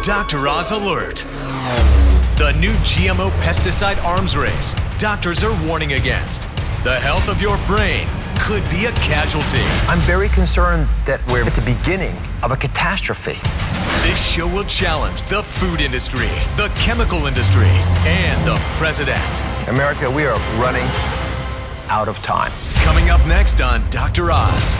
Dr. Oz Alert. The new GMO pesticide arms race doctors are warning against. The health of your brain could be a casualty. I'm very concerned that we're at the beginning of a catastrophe. This show will challenge the food industry, the chemical industry, and the president. America, we are running out of time. Coming up next on Dr. Oz.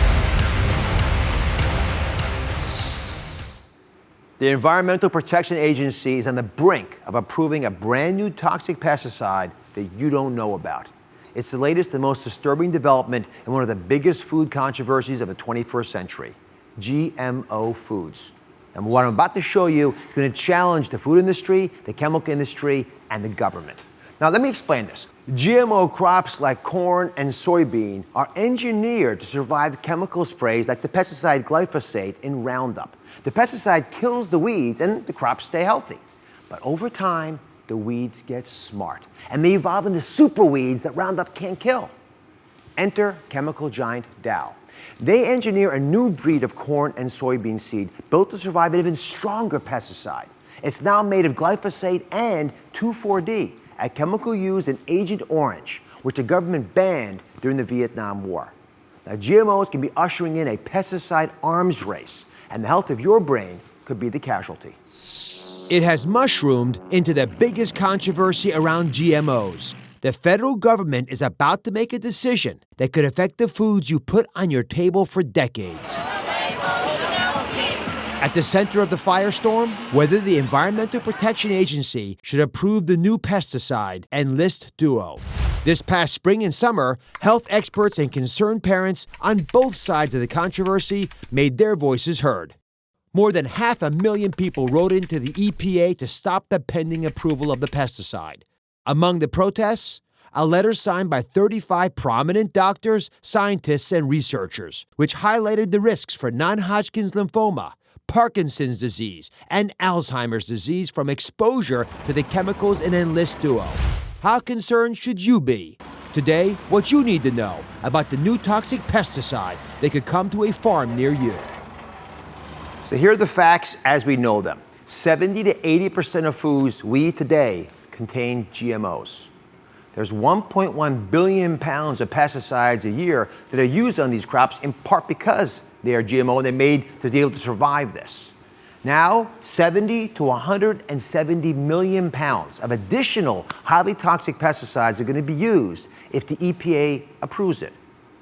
The Environmental Protection Agency is on the brink of approving a brand new toxic pesticide that you don't know about. It's the latest and most disturbing development in one of the biggest food controversies of the 21st century, GMO foods. And what I'm about to show you is going to challenge the food industry, the chemical industry, and the government. Now, let me explain this. GMO crops like corn and soybean are engineered to survive chemical sprays like the pesticide glyphosate in Roundup. The pesticide kills the weeds and the crops stay healthy. But over time, the weeds get smart and they evolve into super weeds that Roundup can't kill. Enter chemical giant Dow. They engineer a new breed of corn and soybean seed built to survive an even stronger pesticide. It's now made of glyphosate and 2,4-D, a chemical used in Agent Orange, which the government banned during the Vietnam War. Now, GMOs can be ushering in a pesticide arms race, and the health of your brain could be the casualty. It has mushroomed into the biggest controversy around GMOs. The federal government is about to make a decision that could affect the foods you put on your table for decades. At the center of the firestorm, whether the Environmental Protection Agency should approve the new pesticide Enlist Duo. This past spring and summer, health experts and concerned parents on both sides of the controversy made their voices heard. More than 500,000 people wrote into the EPA to stop the pending approval of the pesticide. Among the protests, a letter signed by 35 prominent doctors, scientists, and researchers, which highlighted the risks for non-Hodgkin's lymphoma, Parkinson's disease, and Alzheimer's disease from exposure to the chemicals in Enlist Duo. How concerned should you be? Today, what you need to know about the new toxic pesticide that could come to a farm near you. So here are the facts as we know them. 70 to 80% of foods we eat today contain GMOs. There's 1.1 billion pounds of pesticides a year that are used on these crops, in part because they are GMO and they're made to be able to survive this. Now, 70 to 170 million pounds of additional highly toxic pesticides are going to be used if the EPA approves it.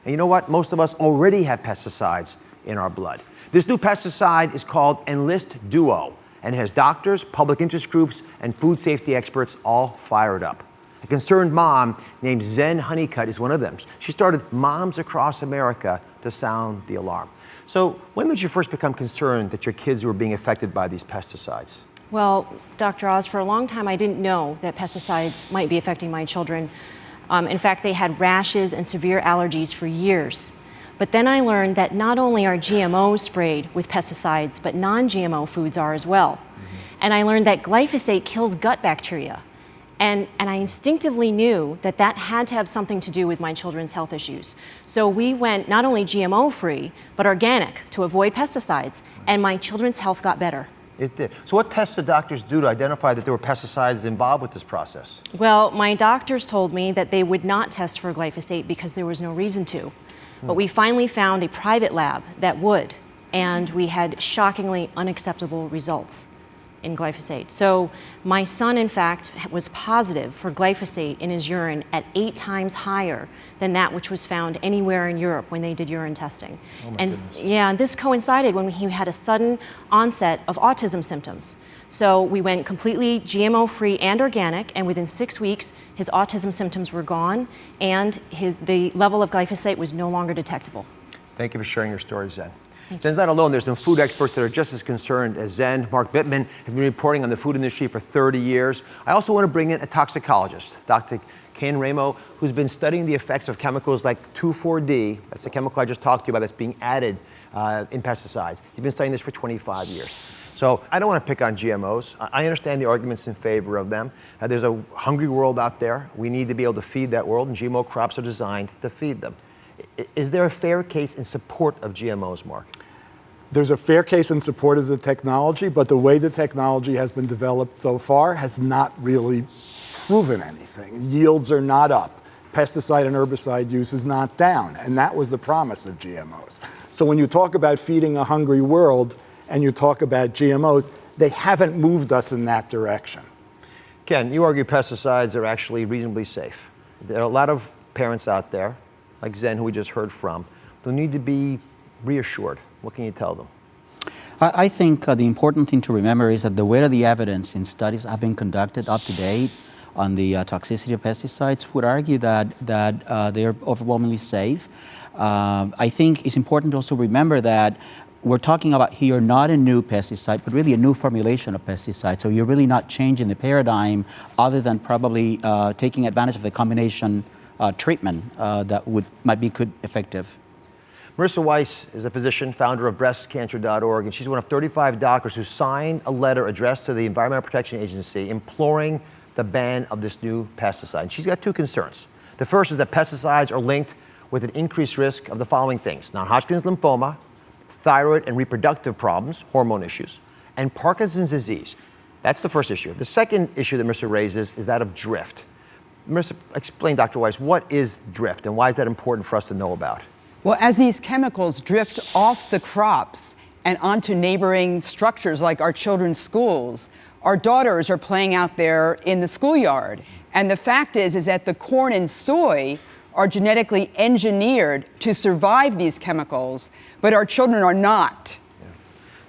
And you know what? Most of us already have pesticides in our blood. This new pesticide is called Enlist Duo and has doctors, public interest groups, and food safety experts all fired up. A concerned mom named Zen Honeycutt is one of them. She started Moms Across America to sound the alarm. So when did you first become concerned that your kids were being affected by these pesticides? Well, Dr. Oz, for a long time I didn't know that pesticides might be affecting my children. In fact, they had rashes and severe allergies for years. But then I learned that not only are GMOs sprayed with pesticides, but non-GMO foods are as well. And I learned that glyphosate kills gut bacteria. And I instinctively knew that that had to have something to do with my children's health issues. So we went not only GMO-free, but organic to avoid pesticides, and my children's health got better. It did. So what tests did doctors do to identify that there were pesticides involved with this process? Well, my doctors told me that they would not test for glyphosate because there was no reason to. But we finally found a private lab that would, and we had shockingly unacceptable results in glyphosate. So my son, in fact, was positive for glyphosate in his urine at 8 times higher than that which was found anywhere in Europe when they did urine testing. Oh my and goodness. yeah, and this coincided when he had a sudden onset of autism symptoms. So we went completely GMO-free and organic, and within 6 weeks, his autism symptoms were gone, and the level of glyphosate was no longer detectable. Thank you for sharing your story, Zen. Zen's not alone. There's some food experts that are just as concerned as Zen. Mark Bittman has been reporting on the food industry for 30 years. I also want to bring in a toxicologist, Dr. Ken Ramo, who's been studying the effects of chemicals like 2,4-D, that's the chemical I just talked to you about that's being added in pesticides. He's been studying this for 25 years. So I don't want to pick on GMOs. I understand the arguments in favor of them. There's a hungry world out there. We need to be able to feed that world, and GMO crops are designed to feed them. Is there a fair case in support of GMOs, Mark? There's a fair case in support of the technology, but the way the technology has been developed so far has not really proven anything. Yields are not up. Pesticide and herbicide use is not down, and that was the promise of GMOs. So when you talk about feeding a hungry world and you talk about GMOs, they haven't moved us in that direction. Ken, you argue pesticides are actually reasonably safe. There are a lot of parents out there, like Zen, who we just heard from, who need to be reassured. What can you tell them? I think the important thing to remember is that the weight of the evidence in studies have been conducted up to date on the toxicity of pesticides would argue that they're overwhelmingly safe. I think it's important to also remember that we're talking about here not a new pesticide, but really a new formulation of pesticide. So you're really not changing the paradigm other than probably taking advantage of the combination treatment that might be effective. Marissa Weiss is a physician, founder of breastcancer.org, and she's one of 35 doctors who signed a letter addressed to the Environmental Protection Agency imploring the ban of this new pesticide. And she's got two concerns. The first is that pesticides are linked with an increased risk of the following things: non-Hodgkin's lymphoma, thyroid and reproductive problems, hormone issues, and Parkinson's disease. That's the first issue. The second issue that Marissa raises is that of drift. Marissa, explain, Dr. Weiss, what is drift and why is that important for us to know about? Well, as these chemicals drift off the crops and onto neighboring structures like our children's schools, our daughters are playing out there in the schoolyard. And the fact is that the corn and soy are genetically engineered to survive these chemicals, but our children are not. Yeah.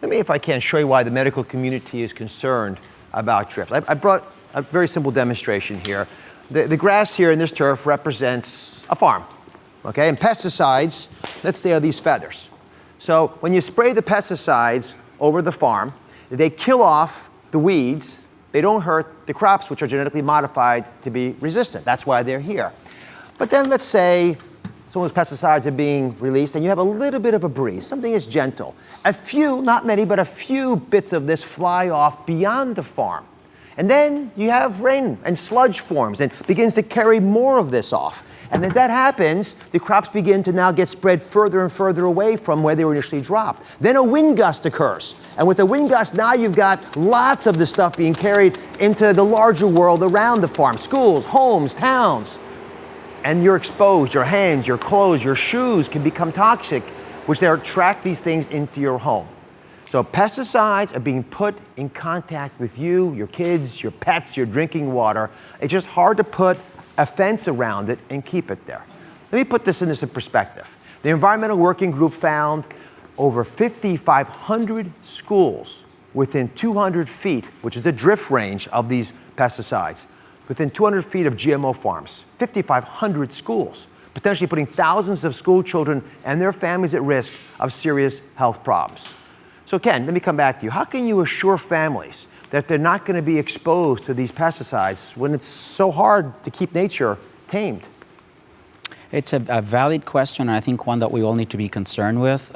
Let me, if I can, show you why the medical community is concerned about drift. I brought a very simple demonstration here. The grass here in this turf represents a farm, okay? And pesticides, let's say, are these feathers. So when you spray the pesticides over the farm, they kill off the weeds. They don't hurt the crops, which are genetically modified to be resistant. That's why they're here. But then let's say some of those pesticides are being released and you have a little bit of a breeze, something that's gentle. A few, not many, but a few bits of this fly off beyond the farm. And then you have rain and sludge forms and begins to carry more of this off. And as that happens, the crops begin to now get spread further and further away from where they were initially dropped. Then a wind gust occurs. And with the wind gust, now you've got lots of this stuff being carried into the larger world around the farm. Schools, homes, towns. And you're exposed. Your hands, your clothes, your shoes can become toxic, which they attract these things into your home. So pesticides are being put in contact with you, your kids, your pets, your drinking water. It's just hard to put a fence around it and keep it there. Let me put this into some perspective. The Environmental Working Group found over 5,500 schools within 200 feet, which is the drift range of these pesticides, within 200 feet of GMO farms. 5,500 schools, potentially putting thousands of school children and their families at risk of serious health problems. So Ken, let me come back to you. How can you assure families that they're not going to be exposed to these pesticides when it's so hard to keep nature tamed? It's a valid question, and I think one that we all need to be concerned with.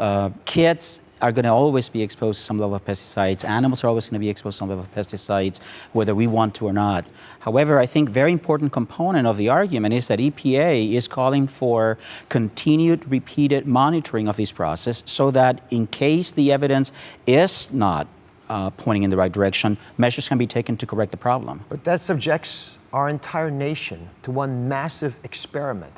Kids are going to always be exposed to some level of pesticides. Animals are always going to be exposed to some level of pesticides, whether we want to or not. However, I think very important component of the argument is that EPA is calling for continued, repeated monitoring of this process so that in case the evidence is not pointing in the right direction, measures can be taken to correct the problem. But that subjects our entire nation to one massive experiment.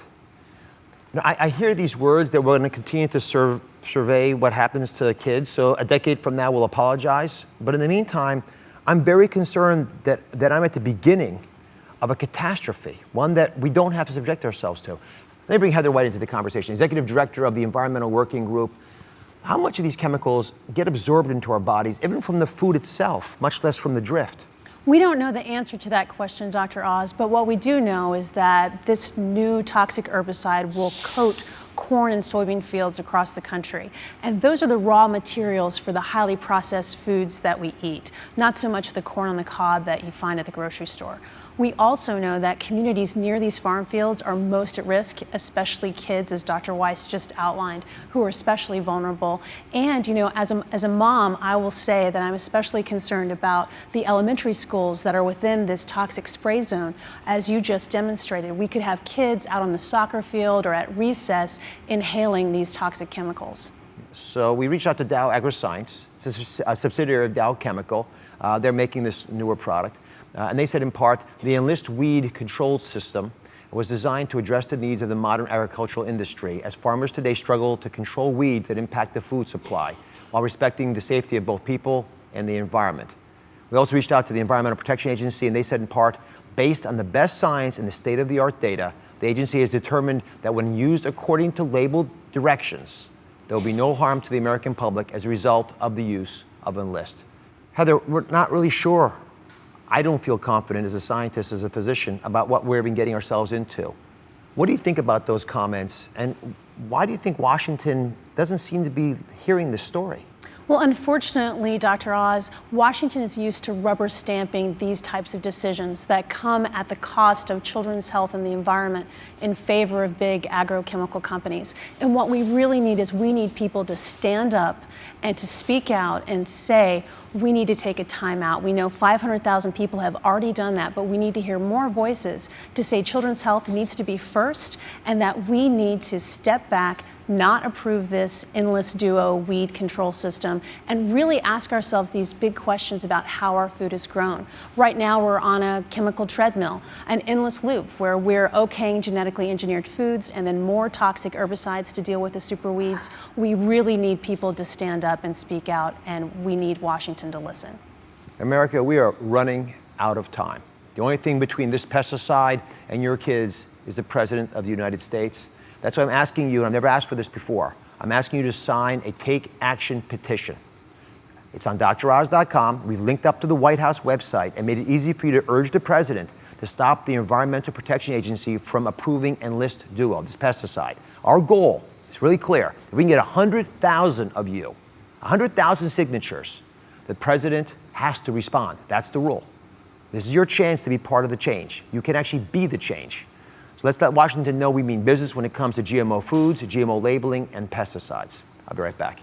You know, I hear these words that we're going to continue to survey what happens to kids, so a decade from now we'll apologize. But in the meantime, I'm very concerned that I'm at the beginning of a catastrophe, one that we don't have to subject ourselves to. Let me bring Heather White into the conversation, Executive Director of the Environmental Working Group. How much of these chemicals get absorbed into our bodies, even from the food itself, much less from the drift? We don't know the answer to that question, Dr. Oz, but what we do know is that this new toxic herbicide will coat corn and soybean fields across the country. And those are the raw materials for the highly processed foods that we eat, not so much the corn on the cob that you find at the grocery store. We also know that communities near these farm fields are most at risk, especially kids, as Dr. Weiss just outlined, who are especially vulnerable. And, you know, as a mom, I will say that I'm especially concerned about the elementary schools that are within this toxic spray zone. As you just demonstrated, we could have kids out on the soccer field or at recess inhaling these toxic chemicals. So we reached out to Dow AgroScience. It's a subsidiary of Dow Chemical. They're making this newer product. And they said in part, the Enlist weed control system was designed to address the needs of the modern agricultural industry as farmers today struggle to control weeds that impact the food supply while respecting the safety of both people and the environment. We also reached out to the Environmental Protection Agency, and they said in part, based on the best science and the state-of-the-art data, the agency has determined that when used according to labeled directions, there will be no harm to the American public as a result of the use of Enlist. Heather, we're not really sure. I don't feel confident as a scientist, as a physician, about what we're even getting ourselves into. What do you think about those comments, and why do you think Washington doesn't seem to be hearing this story? Well, unfortunately, Dr. Oz, Washington is used to rubber stamping these types of decisions that come at the cost of children's health and the environment in favor of big agrochemical companies. And what we really need is we need people to stand up and to speak out and say, we need to take a time out. We know 500,000 people have already done that, but we need to hear more voices to say children's health needs to be first and that we need to step back, not approve this Enlist Duo weed control system, and really ask ourselves these big questions about how our food is grown. Right now we're on a chemical treadmill, an endless loop where we're okaying genetically engineered foods and then more toxic herbicides to deal with the super weeds. We really need people to stand up and speak out, and we need Washington to listen. America, we are running out of time. The only thing between this pesticide and your kids is the President of the United States. That's why I'm asking you, and I've never asked for this before, I'm asking you to sign a Take Action petition. It's on droz.com. We've linked up to the White House website and made it easy for you to urge the President to stop the Environmental Protection Agency from approving Enlist Duo, this pesticide. Our goal is really clear. If we can get 100,000 of you, 100,000 signatures, the President has to respond. That's the rule. This is your chance to be part of the change. You can actually be the change. So let's let Washington know we mean business when it comes to GMO foods, GMO labeling, and pesticides. I'll be right back.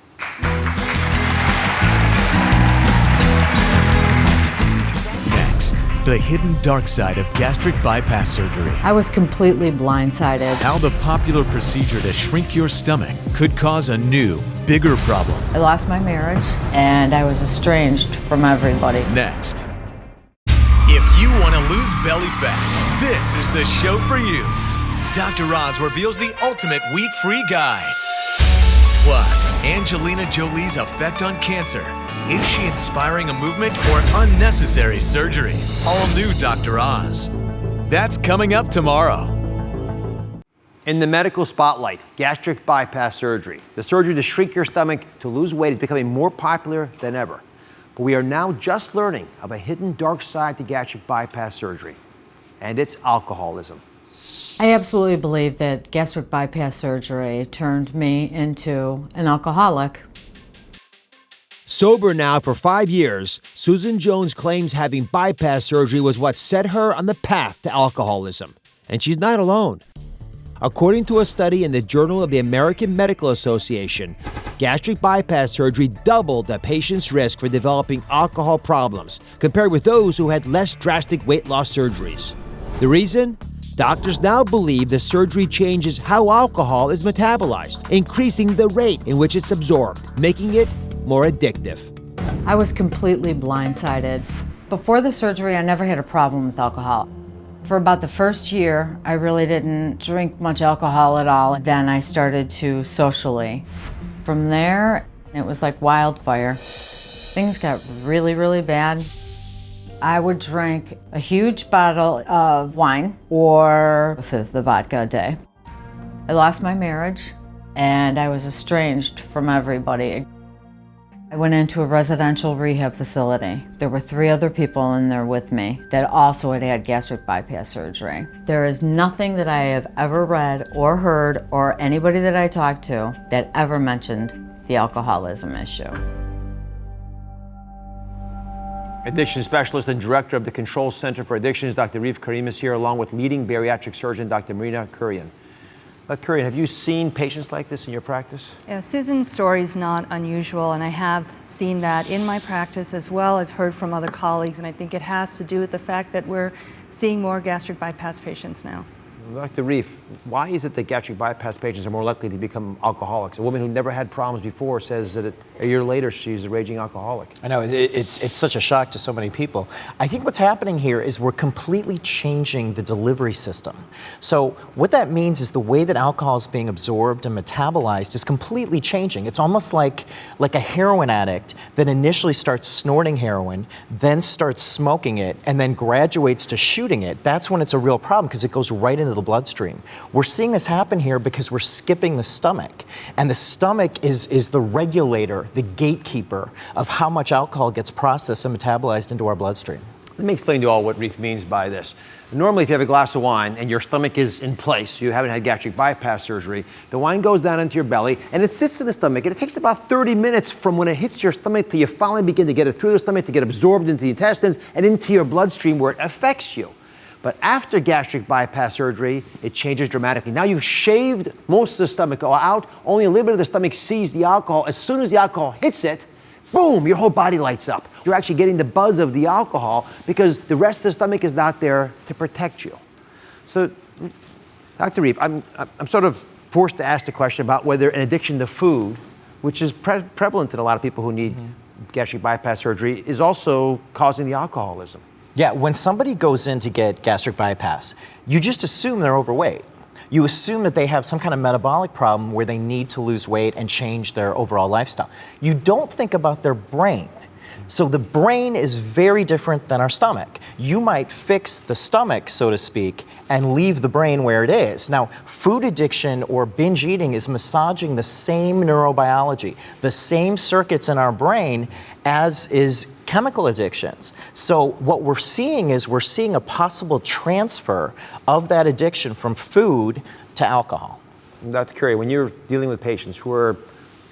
Next, the hidden dark side of gastric bypass surgery. I was completely blindsided. How the popular procedure to shrink your stomach could cause a new, bigger problem. I lost my marriage and I was estranged from everybody. Next. If you want to lose belly fat, this is the show for you. Dr. Oz reveals the ultimate wheat-free guide. Plus, Angelina Jolie's effect on cancer. Is she inspiring a movement or unnecessary surgeries? All new Dr. Oz. That's coming up tomorrow. In the medical spotlight, gastric bypass surgery. The surgery to shrink your stomach to lose weight is becoming more popular than ever. But we are now just learning of a hidden dark side to gastric bypass surgery, and it's alcoholism. I absolutely believe that gastric bypass surgery turned me into an alcoholic. Sober now for 5 years, Susan Jones claims having bypass surgery was what set her on the path to alcoholism. And she's not alone. According to a study in the Journal of the American Medical Association, gastric bypass surgery doubled a patient's risk for developing alcohol problems compared with those who had less drastic weight loss surgeries. The reason? Doctors now believe the surgery changes how alcohol is metabolized, increasing the rate in which it's absorbed, making it more addictive. I was completely blindsided. Before the surgery, I never had a problem with alcohol. For about the first year, I really didn't drink much alcohol at all. Then I started to socially. From there, it was like wildfire. Things got really, really bad. I would drink a huge bottle of wine or a fifth of vodka a day. I lost my marriage and I was estranged from everybody. I went into a residential rehab facility. There were 3 other people in there with me that also had had gastric bypass surgery. There is nothing that I have ever read or heard or anybody that I talked to that ever mentioned the alcoholism issue. Addiction specialist and director of the Control Center for Addictions, Dr. Reef Karim is here, along with leading bariatric surgeon, Dr. Marina Kurian. Kurian, have you seen patients like this in your practice? Yeah, Susan's story is not unusual, and I have seen that in my practice as well. I've heard from other colleagues, and I think it has to do with the fact that we're seeing more gastric bypass patients now. Dr. Reif, why is it that gastric bypass patients are more likely to become alcoholics? A woman who never had problems before says that a year later she's a raging alcoholic. I know, it's such a shock to so many people. I think what's happening here is we're completely changing the delivery system. So what that means is the way that alcohol is being absorbed and metabolized is completely changing. It's almost like a heroin addict that initially starts snorting heroin, then starts smoking it, and then graduates to shooting it. That's when it's a real problem because it goes right into the bloodstream. We're seeing this happen here because we're skipping the stomach. And the stomach is the regulator, the gatekeeper of how much alcohol gets processed and metabolized into our bloodstream. Let me explain to you all what Reif means by this. Normally, if you have a glass of wine and your stomach is in place, you haven't had gastric bypass surgery, the wine goes down into your belly and it sits in the stomach, and it takes about 30 minutes from when it hits your stomach till you finally begin to get it through the stomach to get absorbed into the intestines and into your bloodstream where it affects you. But after gastric bypass surgery, it changes dramatically. Now you've shaved most of the stomach out, only a little bit of the stomach sees the alcohol. As soon as the alcohol hits it, boom, your whole body lights up. You're actually getting the buzz of the alcohol because the rest of the stomach is not there to protect you. So, Dr. Reif, I'm sort of forced to ask the question about whether an addiction to food, which is prevalent in a lot of people who need gastric bypass surgery, is also causing the alcoholism. Yeah, when somebody goes in to get gastric bypass, you just assume they're overweight. You assume that they have some kind of metabolic problem where they need to lose weight and change their overall lifestyle. You don't think about their brain. So the brain is very different than our stomach. You might fix the stomach, so to speak, and leave the brain where it is. Now, food addiction or binge eating is massaging the same neurobiology, the same circuits in our brain as is chemical addictions. So what we're seeing is we're seeing a possible transfer of that addiction from food to alcohol. Dr. Curry, when you're dealing with patients who are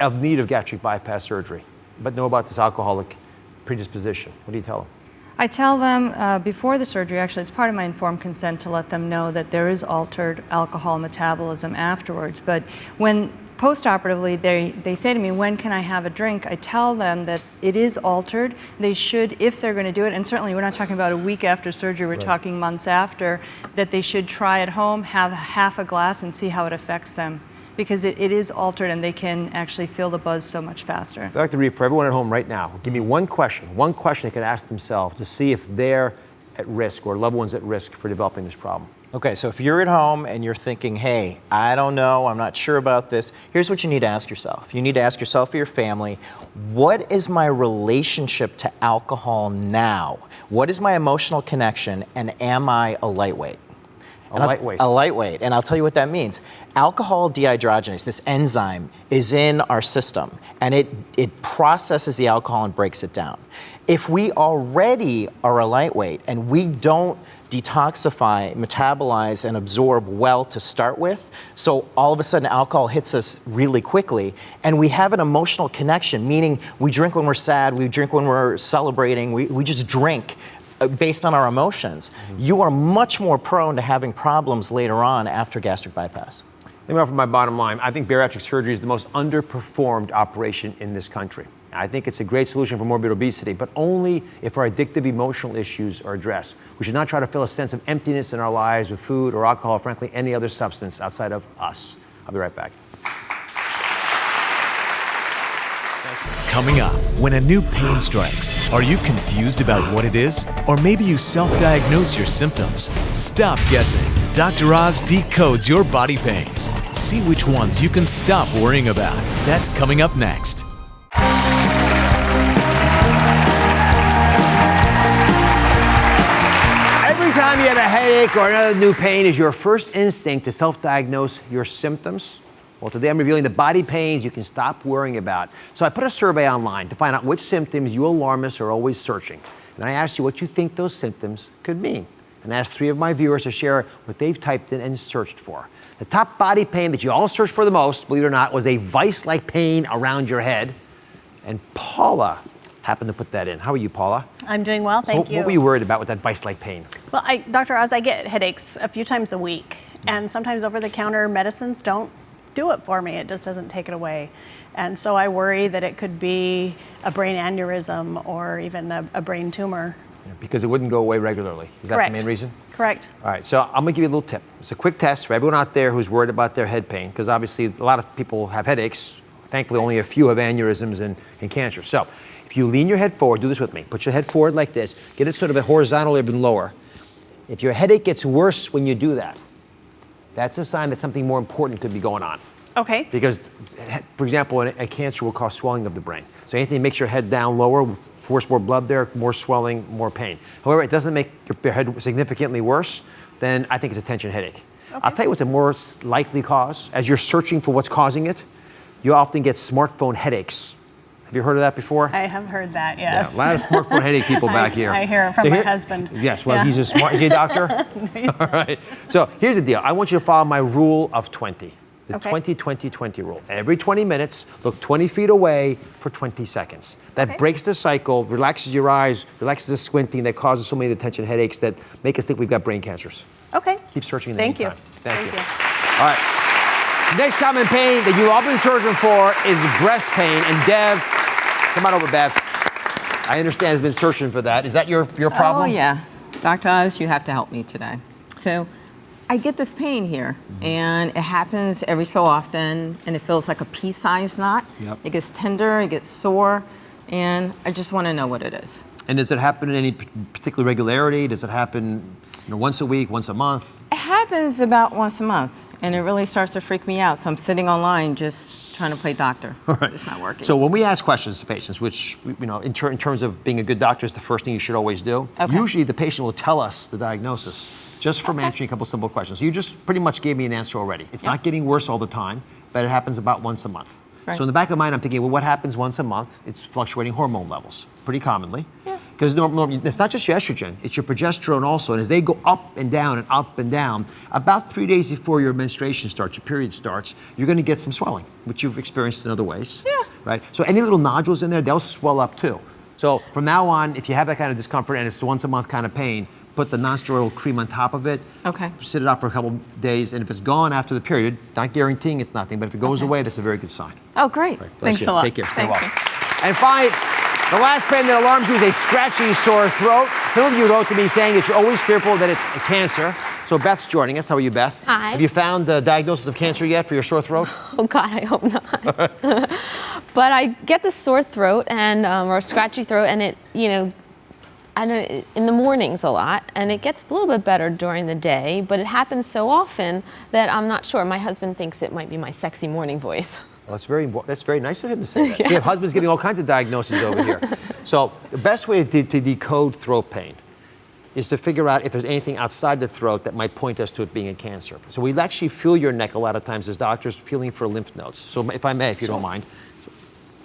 of need of gastric bypass surgery, but know about this alcoholic predisposition, what do you tell them? I tell them before the surgery, actually, it's part of my informed consent to let them know that there is altered alcohol metabolism afterwards. But when post-operatively, they say to me, when can I have a drink? I tell them that it is altered. They should, if they're going to do it, and certainly we're not talking about a week after surgery, we're talking months after, that they should try at home, have half a glass and see how it affects them. Because it is altered and they can actually feel the buzz so much faster. Dr. Reif, for everyone at home right now, give me one question they can ask themselves to see if they're at risk or loved ones at risk for developing this problem. Okay, so if you're at home and you're thinking, hey, I don't know, I'm not sure about this, here's what you need to ask yourself. You need to ask yourself or your family, what is my relationship to alcohol now? What is my emotional connection, and am I a lightweight? A lightweight. A lightweight, and I'll tell you what that means. Alcohol dehydrogenase, this enzyme, is in our system, and it processes the alcohol and breaks it down. If we already are a lightweight and we don't detoxify, metabolize, and absorb well to start with, so all of a sudden alcohol hits us really quickly, and we have an emotional connection, meaning we drink when we're sad, we drink when we're celebrating, we just drink based on our emotions, you are much more prone to having problems later on after gastric bypass. Let me offer my bottom line. I think bariatric surgery is the most underperformed operation in this country. I think it's a great solution for morbid obesity, but only if our addictive emotional issues are addressed. We should not try to fill a sense of emptiness in our lives with food or alcohol, or frankly, any other substance outside of us. I'll be right back. Coming up, when a new pain strikes, are you confused about what it is? Or maybe you self-diagnose your symptoms? Stop guessing. Dr. Oz decodes your body pains. See which ones you can stop worrying about. That's coming up next. Every time you have a headache or another new pain, is your first instinct to self-diagnose your symptoms? Well, today I'm revealing the body pains you can stop worrying about. So I put a survey online to find out which symptoms you alarmists are always searching. And I asked you what you think those symptoms could mean. And I asked 3 of my viewers to share what they've typed in and searched for. The top body pain that you all searched for the most, believe it or not, was a vice-like pain around your head. And Paula happened to put that in. How are you, Paula? I'm doing well, thank you. What were you worried about with that vice-like pain? Well, Dr. Oz, I get headaches a few times a week. And sometimes over-the-counter medicines don't do it for me. It just doesn't take it away. And so I worry that it could be a brain aneurysm or even a brain tumor Because it wouldn't go away regularly. Is that Correct. the main reason? Correct. All right, so I'm gonna give you a little tip. It's a quick test for everyone out there who's worried about their head pain, because obviously a lot of people have headaches. Thankfully, only a few have aneurysms and cancer. So if you lean your head forward, do this with me. Put your head forward like this. Get it sort of a horizontal, even lower. If your headache gets worse when you do that, that's a sign that something more important could be going on. Okay. Because, for example, a cancer will cause swelling of the brain. So anything that makes your head down lower, force more blood there, more swelling, more pain. However, it doesn't make your head significantly worse, then I think it's a tension headache. Okay. I'll tell you what's a more likely cause. As you're searching for what's causing it, you often get smartphone headaches. Have you heard of that before? I have heard that, yes. Yeah, a lot of smartphone headache people back here. I hear it from my husband. Yes, well, he's a smart, is he a doctor? All right. So here's the deal. I want you to follow my rule of 20. The 20-20-20 rule. Every 20 minutes, look 20 feet away for 20 seconds. That breaks the cycle, relaxes your eyes, relaxes the squinting that causes so many of the tension headaches that make us think we've got brain cancers. Okay. Keep searching in the Thank you. meantime. Thank you. All right. Next common pain that you've all been searching for is breast pain. And Dev, come on over, Bev. I understand has been searching for that. Is that your problem? Oh, yeah. Dr. Oz, you have to help me today. So I get this pain here, and it happens every so often, and it feels like a pea-sized knot. Yep. It gets tender, it gets sore, and I just want to know what it is. And does it happen in any particular regularity? Does it happen once a week, once a month? It happens about once a month, and it really starts to freak me out. So I'm sitting online just trying to play doctor. All right. It's not working. So when we ask questions to patients, which, in terms of being a good doctor is the first thing you should always do, usually the patient will tell us the diagnosis just from answering a couple simple questions. So you just pretty much gave me an answer already. It's not getting worse all the time, but it happens about once a month. Right. So in the back of my mind, I'm thinking, well, what happens once a month? It's fluctuating hormone levels, pretty commonly. Because it's not just your estrogen, it's your progesterone also. And as they go up and down, about 3 days before your menstruation starts, your period starts, you're going to get some swelling, which you've experienced in other ways. Right? So any little nodules in there, they'll swell up too. So from now on, if you have that kind of discomfort and it's once a month kind of pain, put the non-steroidal cream on top of it. Okay. Sit it out for a couple days, and if it's gone after the period, not guaranteeing it's nothing, but if it goes away, that's a very good sign. Oh, great. Right, Thanks a lot. Take care. Thank you. And finally, the last pain that alarms you is a scratchy, sore throat. Some of you wrote to me saying that you're always fearful that it's a cancer. So Beth's joining us. How are you, Beth? Hi. Have you found a diagnosis of cancer yet for your sore throat? Oh God, I hope not. But I get this sore throat and or scratchy throat, and it, I don't in the mornings a lot, and it gets a little bit better during the day, but it happens so often that I'm not sure. My husband thinks it might be my sexy morning voice. Well, that's very nice of him to say that. Yeah. We have husbands giving all kinds of diagnoses over here. So the best way to decode throat pain is to figure out if there's anything outside the throat that might point us to it being a cancer. So we actually feel your neck a lot of times as doctors, feeling for lymph nodes. So if I may, if you don't mind.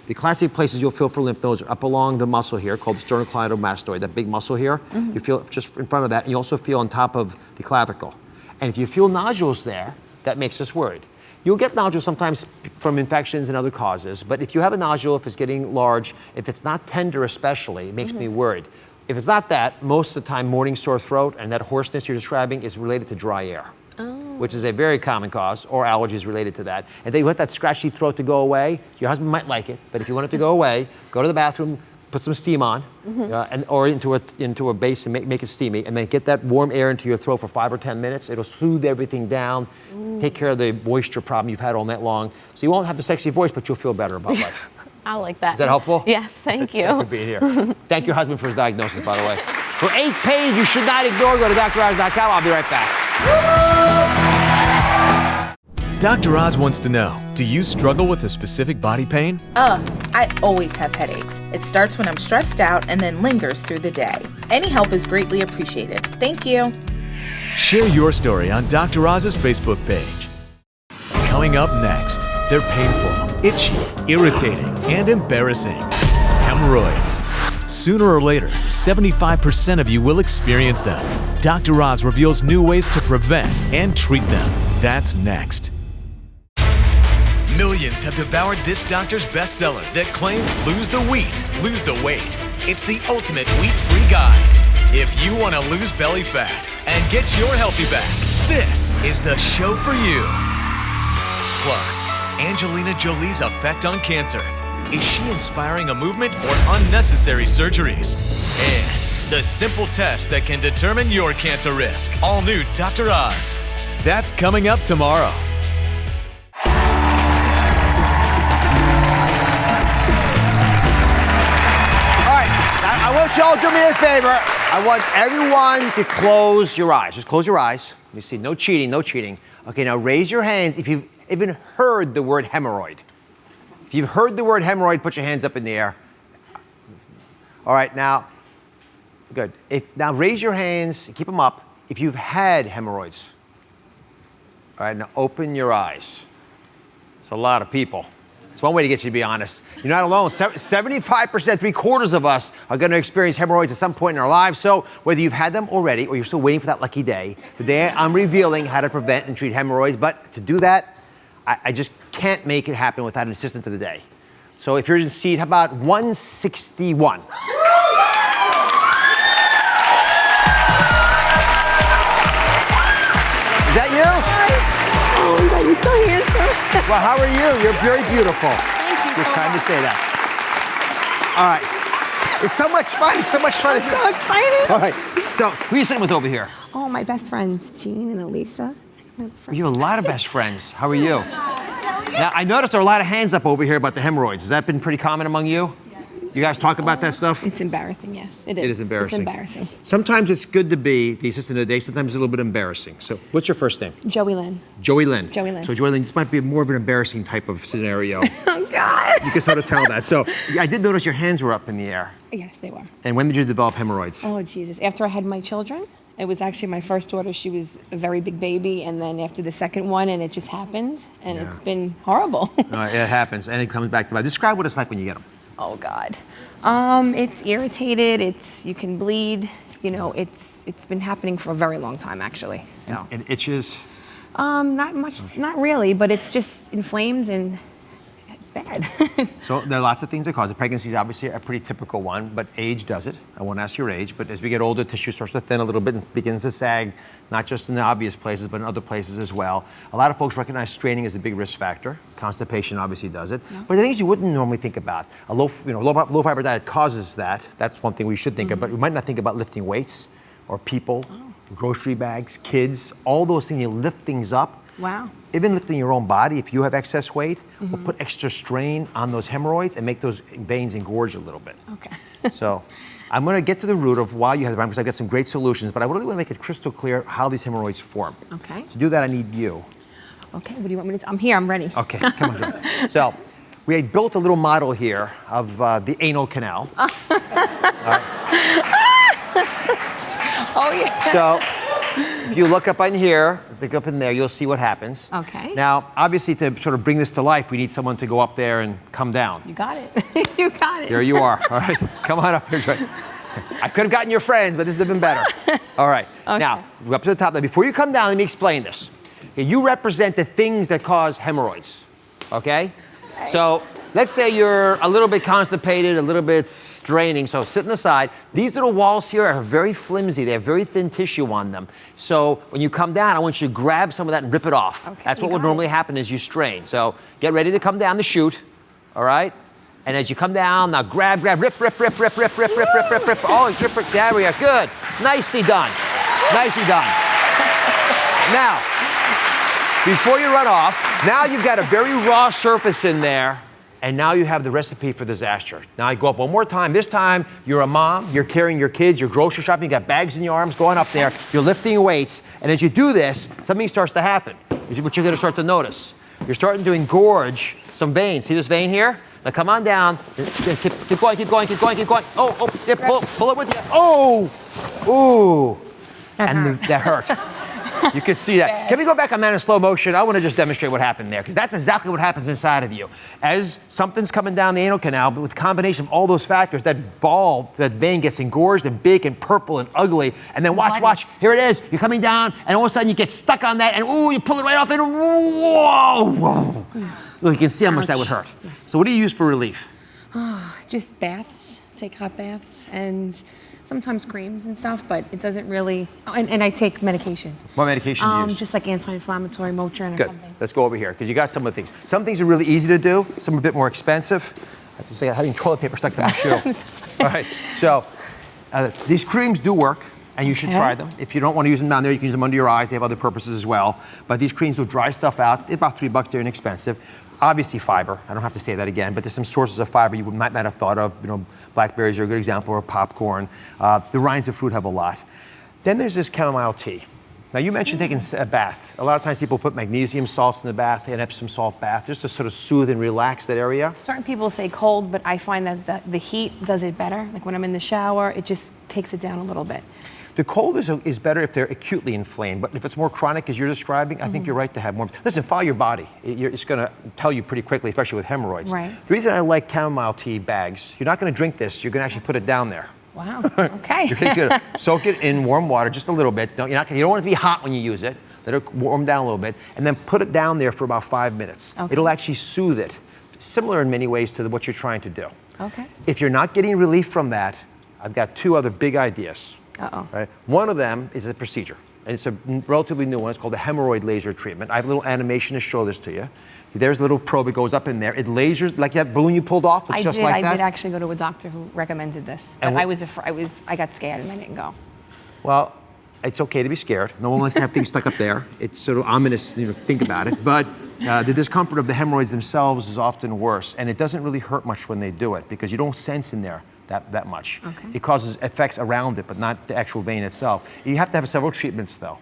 The classic places you'll feel for lymph nodes are up along the muscle here called the sternocleidomastoid, that big muscle here. You feel it just in front of that, and you also feel on top of the clavicle. And if you feel nodules there, that makes us worried. You'll get nodules sometimes from infections and other causes, but if you have a nodule, if it's getting large, if it's not tender especially, it makes me worried. If it's not that, most of the time morning sore throat and that hoarseness you're describing is related to dry air, which is a very common cause, or allergies related to that. And then you want that scratchy throat to go away. Your husband might like it, but if you want it to go away, go to the bathroom, put some steam on, or into a basin, make it steamy, and then get that warm air into your throat for 5 or 10 minutes. It'll soothe everything down, take care of the moisture problem you've had all night long. So you won't have a sexy voice, but you'll feel better about life. I like that. Is that helpful? Yes, thank you. Thank you for being here. Thank your husband for his diagnosis, by the way. For 8 pains you should not ignore, go to droz.com. I'll be right back. Dr. Oz wants to know, do you struggle with a specific body pain? I always have headaches. It starts when I'm stressed out and then lingers through the day. Any help is greatly appreciated. Thank you. Share your story on Dr. Oz's Facebook page. Coming up next, they're painful, itchy, irritating, and embarrassing. Hemorrhoids. Sooner or later, 75% of you will experience them. Dr. Oz reveals new ways to prevent and treat them. That's next. Millions have devoured this doctor's bestseller that claims lose the wheat, lose the weight. It's the ultimate wheat-free guide. If you want to lose belly fat and get your healthy back, this is the show for you. Plus, Angelina Jolie's effect on cancer. Is she inspiring a movement or unnecessary surgeries? And The simple test that can determine your cancer risk. All new Dr. Oz. That's coming up tomorrow. I want y'all to do me a favor. I want everyone to close your eyes. Just close your eyes. Let me see. No cheating, no cheating. Okay, now raise your hands if you've even heard the word hemorrhoid. If you've heard the word hemorrhoid, put your hands up in the air. All right, now, good. Now raise your hands, keep them up, if you've had hemorrhoids. All right, now open your eyes. It's a lot of people. It's one way to get you to be honest. You're not alone. 75%, 3/4 of us are going to experience hemorrhoids at some point in our lives. So whether you've had them already or you're still waiting for that lucky day, today I'm revealing how to prevent and treat hemorrhoids. But to do that, I just can't make it happen without an assistant of the day. So if you're in seat, how about 161? Is that you? Oh my God, you're so handsome. Well, how are you? You're very beautiful. Thank you so Just kind much. to say that. All right. It's so much fun. It's so much fun. I'm so excited. All right. So, who are you sitting with over here? Oh, my best friends, Jean and Elisa. You have a lot of best friends. How are you? Now, I noticed there are a lot of hands up over here about the hemorrhoids. Has that been pretty common among you? You guys talk about that stuff? It's embarrassing, yes. It is. It is embarrassing. It's embarrassing. Sometimes it's good to be the assistant of the day. Sometimes it's a little bit embarrassing. So, what's your first name? Joey Lynn. Joey Lynn. Joey Lynn. So, Joey Lynn, this might be more of an embarrassing type of scenario. Oh, God. You can sort of tell that. So, I did notice your hands were up in the air. Yes, they were. And when did you develop hemorrhoids? Oh, Jesus. After I had my children, it was actually my first daughter. She was a very big baby. And then after the second one, and it just happens. And it's been horrible. It happens. And it comes back to that. Describe what it's like when you get them. Oh, God. It's irritated. You can bleed. You know, it's been happening for a very long time, actually. So. And itches? Not much, not really, but it's just inflamed and it's bad. So there are lots of things that cause it. Pregnancy is obviously a pretty typical one, but age does it. I won't ask your age, but as we get older, tissue starts to thin a little bit and begins to sag, not just in the obvious places, but in other places as well. A lot of folks recognize straining as a big risk factor. Constipation obviously does it. Yeah. But the things you wouldn't normally think about, a low fiber diet causes that. That's one thing we should think of, but we might not think about lifting weights or people, grocery bags, kids, all those things. You lift things up. Wow. Even lifting your own body, if you have excess weight, will put extra strain on those hemorrhoids and make those veins engorge a little bit. Okay. So I'm going to get to the root of why you have the problem because I've got some great solutions, but I really want to make it crystal clear how these hemorrhoids form. Okay. To do that, I need you. Okay, what do you want me to do? I'm here, I'm ready. Okay, come on, Joe. So we had built a little model here of the anal canal. Oh, yeah. So if you look up on here, look up in there, you'll see what happens. Okay. Now, obviously, to sort of bring this to life, we need someone to go up there and come down. You got it. You got it. There you are. All right. Come on up here. I could have gotten your friends, but this has been better. All right. Okay. Now, go up to the top. Now, before you come down, let me explain this. Okay, you represent the things that cause hemorrhoids. Okay? So let's say you're a little bit constipated, a little bit straining, so sit on the side. These little walls here are very flimsy. They have very thin tissue on them. So when you come down, I want you to grab some of that and rip it off. Okay, That's what would normally happen as you strain. So get ready to come down the chute, all right? And as you come down, now grab, rip. Oh, rip. There we are. Good. Nicely done. Nicely done. Now, before you run off, now you've got a very raw surface in there, and now you have the recipe for disaster. Now I go up one more time. This time, you're a mom, you're carrying your kids, you're grocery shopping, you got bags in your arms going up there, you're lifting weights, and as you do this, something starts to happen. What you're gonna start to notice. You're starting to engorge some veins. See this vein here? Now come on down. Keep going. Oh, pull it with you. Oh! Ooh! That hurt. You can see that. Can we go back on that in slow motion? I want to just demonstrate what happened there, because that's exactly what happens inside of you. As something's coming down the anal canal, but with a combination of all those factors, that vein gets engorged and big and purple and ugly. And then watch, here it is. You're coming down, and all of a sudden you get stuck on that, and ooh, you pull it right off, and whoa! Look, you can see how much that would hurt. Yes. So what do you use for relief? Just baths, take hot baths, and sometimes creams and stuff, but it doesn't really, and I take medication. What medication do you use? Just like anti-inflammatory Motrin or Good. something. Let's go over here, because you got some of the things. Some things are really easy to do, some are a bit more expensive. It's like having toilet paper stuck to my shoe. All right, so These creams do work, and you should try them. If you don't want to use them down there, you can use them under your eyes. They have other purposes as well. But these creams will dry stuff out. They're about $3. They're inexpensive. Obviously fiber. I don't have to say that again, but there's some sources of fiber you might not have thought of. You know, blackberries are a good example, or popcorn. The rinds of fruit have a lot. Then there's this chamomile tea. Now, you mentioned taking a bath. A lot of times people put magnesium salts in the bath, an Epsom salt bath, just to sort of soothe and relax that area. Certain people say cold, but I find that the heat does it better. Like when I'm in the shower, it just takes it down a little bit. The cold is better if they're acutely inflamed, but if it's more chronic, as you're describing, I think you're right to have more. Listen, follow your body. It's going to tell you pretty quickly, especially with hemorrhoids. Right. The reason I like chamomile tea bags, you're not going to drink this, you're going to actually put it down there. Wow, okay. You're just going to soak it in warm water just a little bit. You don't want it to be hot when you use it. Let it warm down a little bit, and then put it down there for about 5 minutes. Okay. It'll actually soothe it, similar in many ways to what you're trying to do. Okay. If you're not getting relief from that, I've got 2 other big ideas. Uh-oh. Right? One of them is a procedure, and it's a relatively new one. It's called the hemorrhoid laser treatment. I have a little animation to show this to you. There's a little probe, it goes up in there. It lasers, like that balloon you pulled off, it's just like that. I did actually go to a doctor who recommended this. And But I got scared and I didn't go. Well, it's okay to be scared. No one likes to have things stuck up there. It's sort of ominous, think about it. But the discomfort of the hemorrhoids themselves is often worse, and it doesn't really hurt much when they do it because you don't sense in there that much. Okay. It causes effects around it, but not the actual vein itself. You have to have several treatments, though.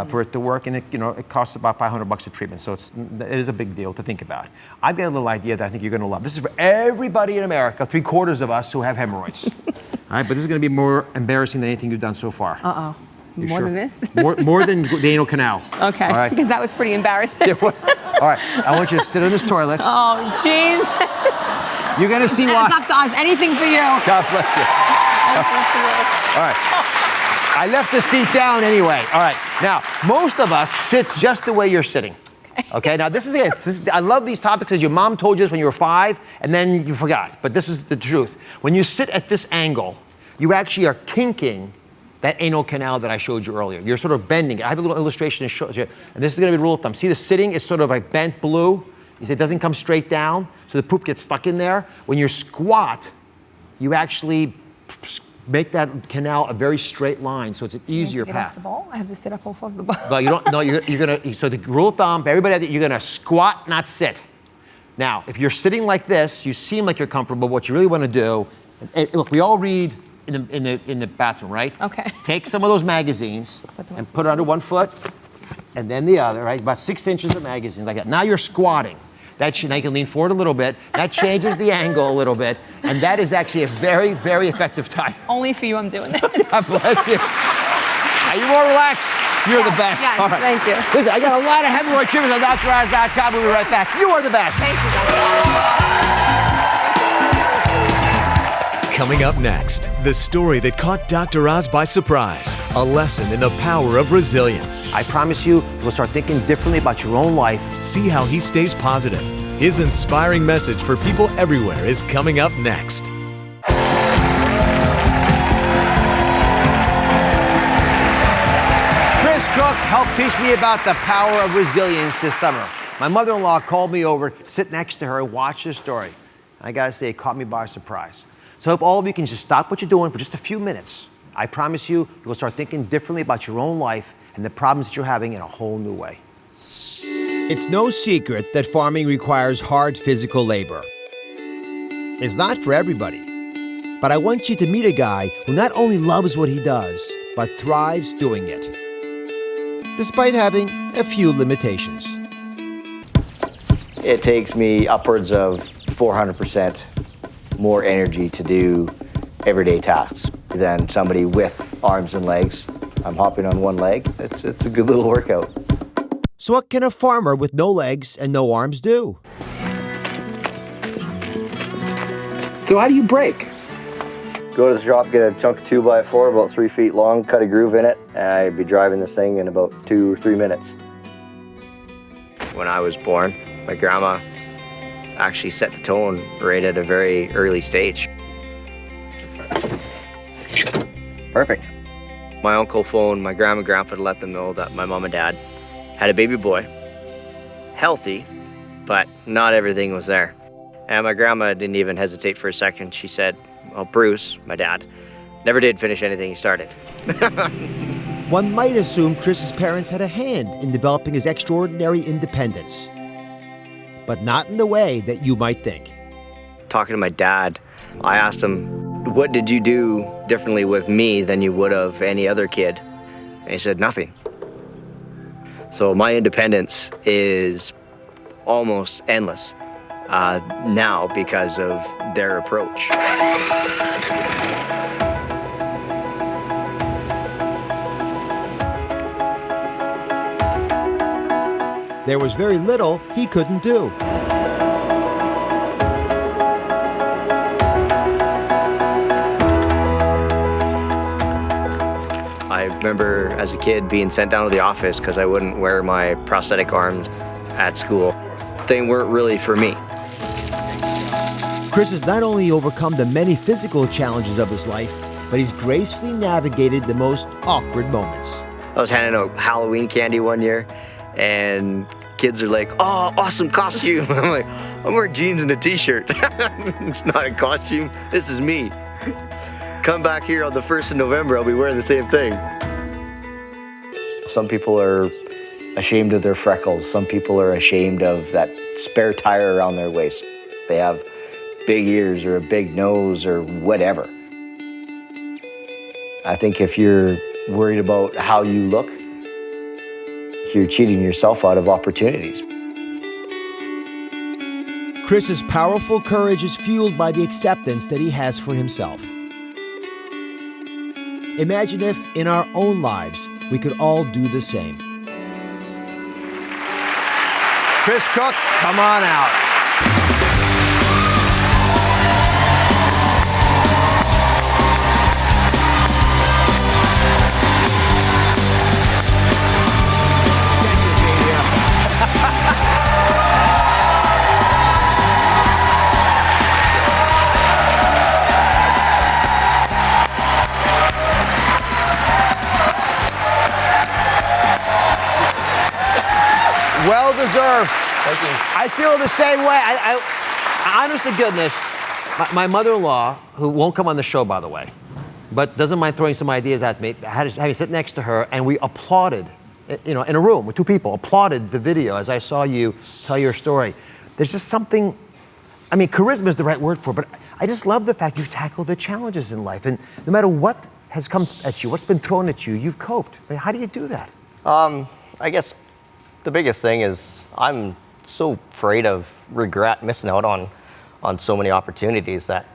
For it to work, and it costs about $500 a treatment, so it is a big deal to think about. I've got a little idea that I think you're going to love. This is for everybody in America, 3/4 of us who have hemorrhoids. All right, but this is going to be more embarrassing than anything you've done so far. Uh-oh. You More sure? than this? More than the anal canal. Okay, All right? because that was pretty embarrassing. It was. All right, I want you to sit on this toilet. Oh, jeez. You're going to see why. Dr. Oz, anything for you. God bless you. All right. I left the seat down anyway. All right. Now, most of us sit just the way you're sitting. Okay. Now, this is it. I love these topics because your mom told you this when you were 5, and then you forgot. But this is the truth. When you sit at this angle, you actually are kinking that anal canal that I showed you earlier. You're sort of bending it. I have a little illustration to show you. And this is going to be the rule of thumb. See, the sitting is sort of like bent blue. You see, it doesn't come straight down, so the poop gets stuck in there. When you squat, you actually make that canal a very straight line, so it's an easier get path. off the ball? I have to sit up off of the ball. But you don't. No, you're gonna. So the rule of thumb, everybody, you're gonna squat, not sit. Now, if you're sitting like this, you seem like you're comfortable. What you really want to do, and look, we all read in the bathroom, right? Okay. Take some of those magazines and put it under one foot, and then the other, right? About 6 inches of magazines like that. Now you're squatting. Now you can lean forward a little bit. That changes the angle a little bit, and that is actually a very, very effective type. Only for you I'm doing this. God bless you. Are you more relaxed? You're the best. Yes, All right. thank you. Listen, I got a lot of hemorrhoid treatments on DrOz.com. We'll be right back. You are the best. Thank you, Dr. Coming up next, the story that caught Dr. Oz by surprise. A lesson in the power of resilience. I promise you, you'll start thinking differently about your own life. See how he stays positive. His inspiring message for people everywhere is coming up next. Chris Cook helped teach me about the power of resilience this summer. My mother-in-law called me over, sit next to her, and watch this story. I gotta say, it caught me by surprise. So I hope all of you can just stop what you're doing for just a few minutes. I promise you, you'll start thinking differently about your own life and the problems that you're having in a whole new way. It's no secret that farming requires hard physical labor. It's not for everybody. But I want you to meet a guy who not only loves what he does, but thrives doing it, despite having a few limitations. It takes me upwards of 400% more energy to do everyday tasks than somebody with arms and legs. I'm hopping on one leg. It's a good little workout. So what can a farmer with no legs and no arms do? So how do you brake? Go to the shop, get a chunk of 2x4 about 3 feet long, cut a groove in it, and I'd be driving this thing in about 2 or 3 minutes. When I was born, my grandma actually set the tone right at a very early stage. Perfect. My uncle phoned my grandma and grandpa to let them know that my mom and dad had a baby boy, healthy, but not everything was there. And my grandma didn't even hesitate for a second. She said, well, Bruce, my dad, Never did finish anything he started. One might assume Chris's parents had a hand in developing his extraordinary independence, but not in the way that you might think. Talking to my dad, I asked him, what did you do differently with me than you would have any other kid? And he said, nothing. So my independence is almost endless now because of their approach. There was very little he couldn't do. I remember as a kid being sent down to the office because I wouldn't wear my prosthetic arms at school. They weren't really for me. Chris has not only overcome the many physical challenges of his life, but he's gracefully navigated the most awkward moments. I was handing out Halloween candy one year, and kids are like, oh, awesome costume. I'm like, I'm wearing jeans and a t-shirt. It's not a costume, this is me. Come back here on the 1st of November, I'll be wearing the same thing. Some people are ashamed of their freckles. Some people are ashamed of that spare tire around their waist. They have big ears or a big nose or whatever. I think if you're worried about how you look, you're cheating yourself out of opportunities. Chris's powerful courage is fueled by the acceptance that he has for himself. Imagine if, in our own lives, we could all do the same. Chris Cook, come on out. Well deserved. Thank you. I feel the same way. I honest to goodness, my mother-in-law, who won't come on the show, by the way, but doesn't mind throwing some ideas at me, had me sit next to her, and we applauded, in a room with two people, applauded the video as I saw you tell your story. There's just something, I mean, charisma is the right word for it, but I just love the fact you've tackled the challenges in life, and no matter what has come at you, what's been thrown at you, you've coped. I mean, how do you do that? I guess the biggest thing is I'm so afraid of regret, missing out on so many opportunities that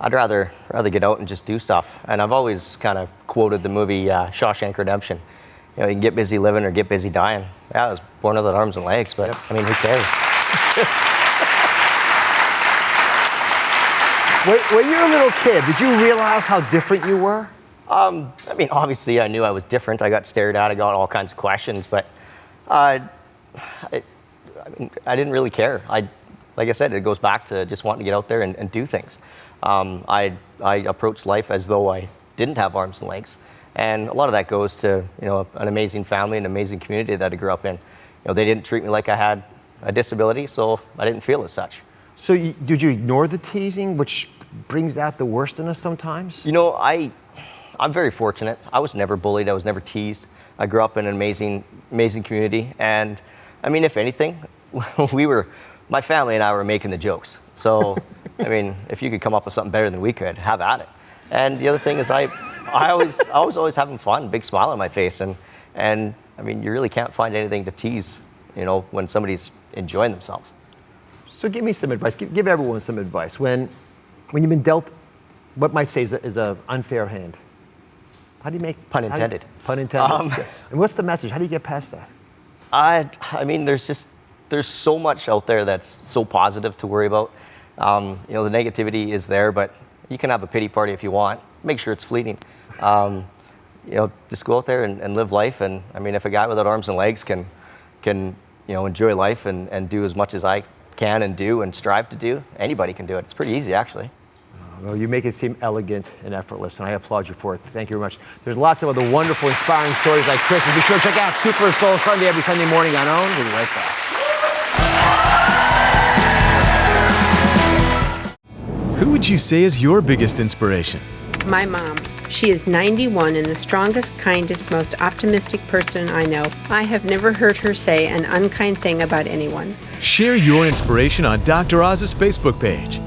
I'd rather get out and just do stuff. And I've always kind of quoted the movie Shawshank Redemption. You can get busy living or get busy dying. Yeah, I was born without arms and legs, but I mean, who cares? When you were a little kid, did you realize how different you were? I mean, obviously I knew I was different. I got stared at, I got all kinds of questions, but I didn't really care. Like I said, it goes back to just wanting to get out there and do things. I approached life as though I didn't have arms and legs, and a lot of that goes to an amazing family, an amazing community that I grew up in. They didn't treat me like I had a disability, so I didn't feel as such. So did you ignore the teasing, which brings out the worst in us sometimes? I'm very fortunate. I was never bullied. I was never teased. I grew up in an amazing community, and I mean, if anything, my family and I were making the jokes. So, I mean, if you could come up with something better than we could, have at it. And the other thing is, I was always having fun, big smile on my face, and I mean, you really can't find anything to tease, when somebody's enjoying themselves. So give me some advice. Give everyone some advice when you've been dealt what might say is an unfair hand. How do you make pun intended? Pun intended. And what's the message? How do you get past that? I mean, there's so much out there that's so positive to worry about. The negativity is there, but you can have a pity party if you want. Make sure it's fleeting. Just go out there and live life. And I mean, if a guy without arms and legs can enjoy life and do as much as I can and do and strive to do, anybody can do it. It's pretty easy, actually. Well, you make it seem elegant and effortless, and I applaud you for it. Thank you very much. There's lots of other wonderful, inspiring stories like Chris. And be sure to check out Super Soul Sunday every Sunday morning on OWN. We'll be right back. Who would you say is your biggest inspiration? My mom. She is 91 and the strongest, kindest, most optimistic person I know. I have never heard her say an unkind thing about anyone. Share your inspiration on Dr. Oz's Facebook page.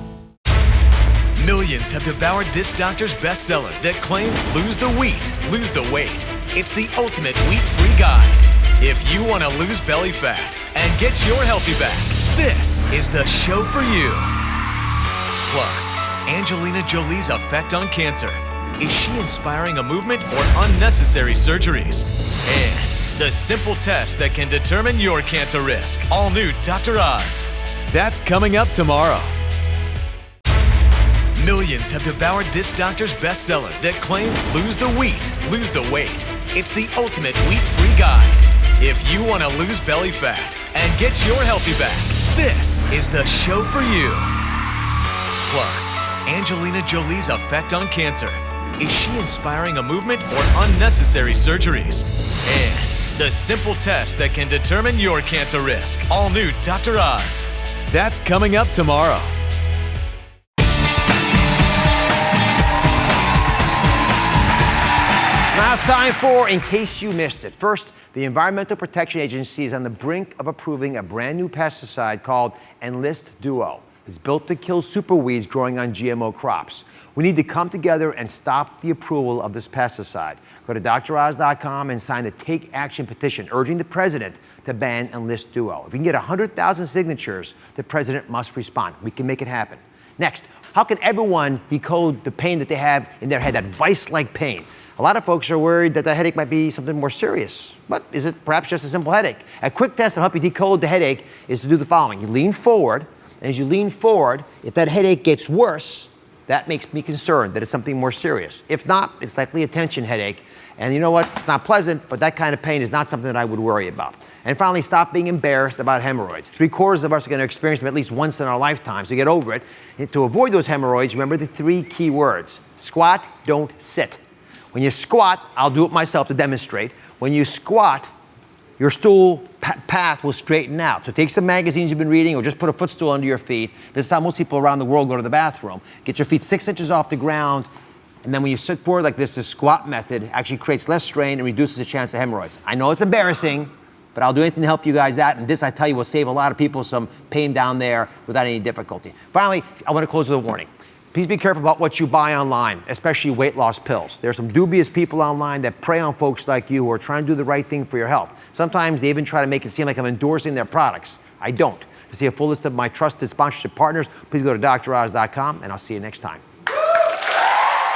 Millions have devoured this doctor's bestseller that claims lose the wheat, lose the weight. It's the ultimate wheat-free guide. If you want to lose belly fat and get your healthy back, this is the show for you. Plus, Angelina Jolie's effect on cancer. Is she inspiring a movement or unnecessary surgeries? And the simple test that can determine your cancer risk. All new Dr. Oz. That's coming up tomorrow. Millions have devoured this doctor's bestseller that claims lose the wheat, lose the weight. It's the ultimate wheat-free guide. If you want to lose belly fat and get your healthy back, this is the show for you. Plus, Angelina Jolie's effect on cancer. Is she inspiring a movement or unnecessary surgeries? And the simple test that can determine your cancer risk. All new Dr. Oz. That's coming up tomorrow. Now it's time for In Case You Missed It. First, the Environmental Protection Agency is on the brink of approving a brand new pesticide called Enlist Duo. It's built to kill superweeds growing on GMO crops. We need to come together and stop the approval of this pesticide. Go to droz.com and sign the Take Action petition urging the president to ban Enlist Duo. If you can get 100,000 signatures, the president must respond. We can make it happen. Next, how can everyone decode the pain that they have in their head, that vice-like pain? A lot of folks are worried that the headache might be something more serious. But is it perhaps just a simple headache? A quick test to help you decode the headache is to do the following. You lean forward, and as you lean forward, if that headache gets worse, that makes me concerned that it's something more serious. If not, it's likely a tension headache. And you know what? It's not pleasant, but that kind of pain is not something that I would worry about. And finally, stop being embarrassed about hemorrhoids. 3/4 of us are going to experience them at least once in our lifetime, so get over it. And to avoid those hemorrhoids, remember the 3 key words. Squat, don't sit. When you squat, I'll do it myself to demonstrate. When you squat, your stool path will straighten out. So take some magazines you've been reading or just put a footstool under your feet. This is how most people around the world go to the bathroom. Get your feet 6 inches off the ground, and then when you sit forward like this, the squat method actually creates less strain and reduces the chance of hemorrhoids. I know it's embarrassing, but I'll do anything to help you guys out, and this, I tell you, will save a lot of people some pain down there without any difficulty. Finally, I want to close with a warning. Please be careful about what you buy online, especially weight loss pills. There's some dubious people online that prey on folks like you who are trying to do the right thing for your health. Sometimes they even try to make it seem like I'm endorsing their products. I don't. To see a full list of my trusted sponsorship partners, please go to droz.com, and I'll see you next time.